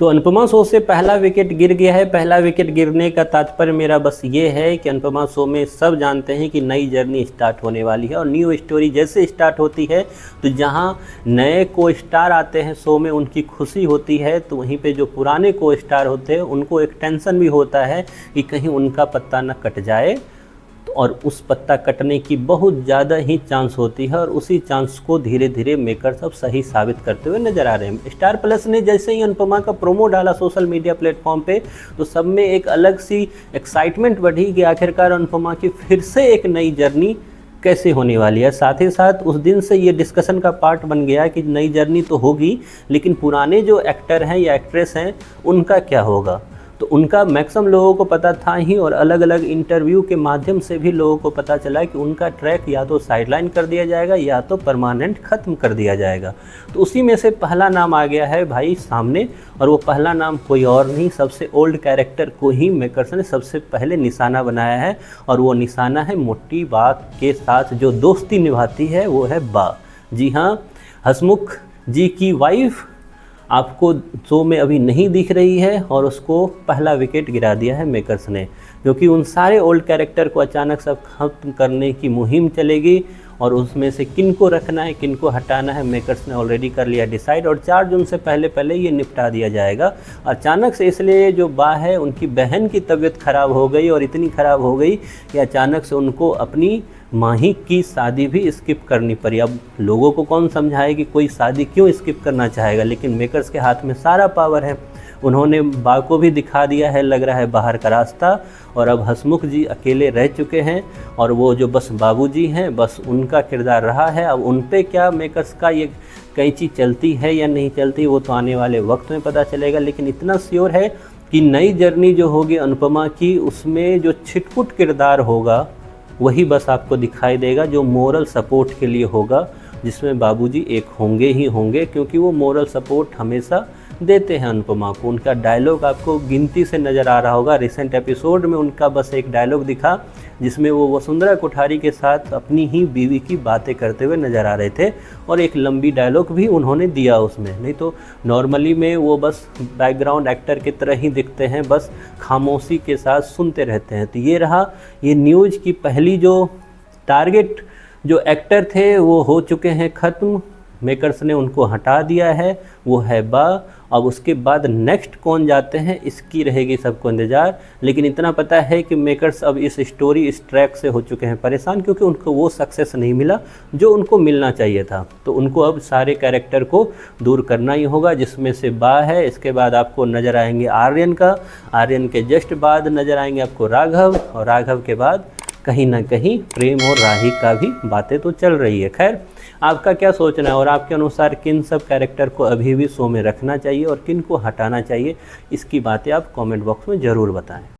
तो अनुपमा शो से पहला विकेट गिर गया है। पहला विकेट गिरने का तात्पर्य मेरा बस ये है कि अनुपमा शो में सब जानते हैं कि नई जर्नी स्टार्ट होने वाली है, और न्यू स्टोरी जैसे स्टार्ट होती है तो जहां नए को स्टार आते हैं शो में उनकी खुशी होती है, तो वहीं पे जो पुराने को स्टार होते हैं उनको एक टेंशन भी होता है कि कहीं उनका पत्ता न कट जाए, और उस पत्ता कटने की बहुत ज़्यादा ही चांस होती है, और उसी चांस को धीरे धीरे मेकर्स अब सही साबित करते हुए नज़र आ रहे हैं। स्टार प्लस ने जैसे ही अनुपमा का प्रोमो डाला सोशल मीडिया प्लेटफॉर्म पे, तो सब में एक अलग सी एक्साइटमेंट बढ़ी कि आखिरकार अनुपमा की फिर से एक नई जर्नी कैसे होने वाली है। साथ ही साथ उस दिन से ये डिस्कशन का पार्ट बन गया कि नई जर्नी तो होगी, लेकिन पुराने जो एक्टर हैं या एक्ट्रेस हैं उनका क्या होगा। तो उनका मैक्सिमम लोगों को पता था ही, और अलग अलग इंटरव्यू के माध्यम से भी लोगों को पता चला कि उनका ट्रैक या तो साइडलाइन कर दिया जाएगा या तो परमानेंट ख़त्म कर दिया जाएगा। तो उसी में से पहला नाम आ गया है भाई सामने, और वो पहला नाम कोई और नहीं, सबसे ओल्ड कैरेक्टर को ही मेकर्स ने सबसे पहले निशाना बनाया है, और वो निशाना है मोटी बा के साथ जो दोस्ती निभाती है वो है बा। जी हाँ, हसमुख जी की वाइफ आपको शो में अभी नहीं दिख रही है, और उसको पहला विकेट गिरा दिया है मेकर्स ने, क्योंकि उन सारे ओल्ड कैरेक्टर को अचानक सब खत्म करने की मुहिम चलेगी, और उसमें से किन को रखना है किन को हटाना है मेकर्स ने ऑलरेडी कर लिया डिसाइड, और 4 जून से पहले ये निपटा दिया जाएगा। अचानक से इसलिए जो बा है उनकी बहन की तबीयत ख़राब हो गई, और इतनी ख़राब हो गई कि अचानक से उनको अपनी माही की शादी भी स्किप करनी पड़ी। अब लोगों को कौन समझाए कि कोई शादी क्यों स्किप करना चाहेगा, लेकिन मेकर्स के हाथ में सारा पावर है। उन्होंने बा को भी दिखा दिया है लग रहा है बाहर का रास्ता, और अब हसमुख जी अकेले रह चुके हैं, और वो जो बस बाबूजी हैं बस उनका किरदार रहा है। अब उन पे क्या मेकर्स का ये कैंची चलती है या नहीं चलती वो तो आने वाले वक्त में पता चलेगा, लेकिन इतना श्योर है कि नई जर्नी जो होगी अनुपमा की उसमें जो छिटपुट किरदार होगा वही बस आपको दिखाई देगा, जो मोरल सपोर्ट के लिए होगा, जिसमें बाबूजी एक होंगे ही होंगे, क्योंकि वो मोरल सपोर्ट हमेशा देते हैं अनुपमा को। उनका डायलॉग आपको गिनती से नज़र आ रहा होगा। रिसेंट एपिसोड में उनका बस एक डायलॉग दिखा जिसमें वो वसुंधरा कोठारी के साथ अपनी ही बीवी की बातें करते हुए नज़र आ रहे थे, और एक लंबी डायलॉग भी उन्होंने दिया उसमें। नहीं तो नॉर्मली में वो बस बैकग्राउंड एक्टर की तरह ही दिखते हैं, बस खामोशी के साथ सुनते रहते हैं। तो ये रहा ये न्यूज़ की पहली जो टारगेट जो एक्टर थे वो हो चुके हैं ख़त्म, मेकर्स ने उनको हटा दिया है, वो है बा। अब उसके बाद नेक्स्ट कौन जाते हैं इसकी रहेगी सबको इंतज़ार, लेकिन इतना पता है कि मेकर्स अब इस स्टोरी इस ट्रैक से हो चुके हैं परेशान, क्योंकि उनको वो सक्सेस नहीं मिला जो उनको मिलना चाहिए था। तो उनको अब सारे कैरेक्टर को दूर करना ही होगा, जिसमें से बा है। इसके बाद आपको नज़र आएंगे आर्यन का, आर्यन के जस्ट बाद नज़र आएंगे आपको राघव, और राघव के बाद कहीं ना कहीं प्रेम और राही का भी बातें तो चल रही है। खैर, आपका क्या सोचना है, और आपके अनुसार किन सब कैरेक्टर को अभी भी शो में रखना चाहिए और किन को हटाना चाहिए, इसकी बातें आप कमेंट बॉक्स में ज़रूर बताएं।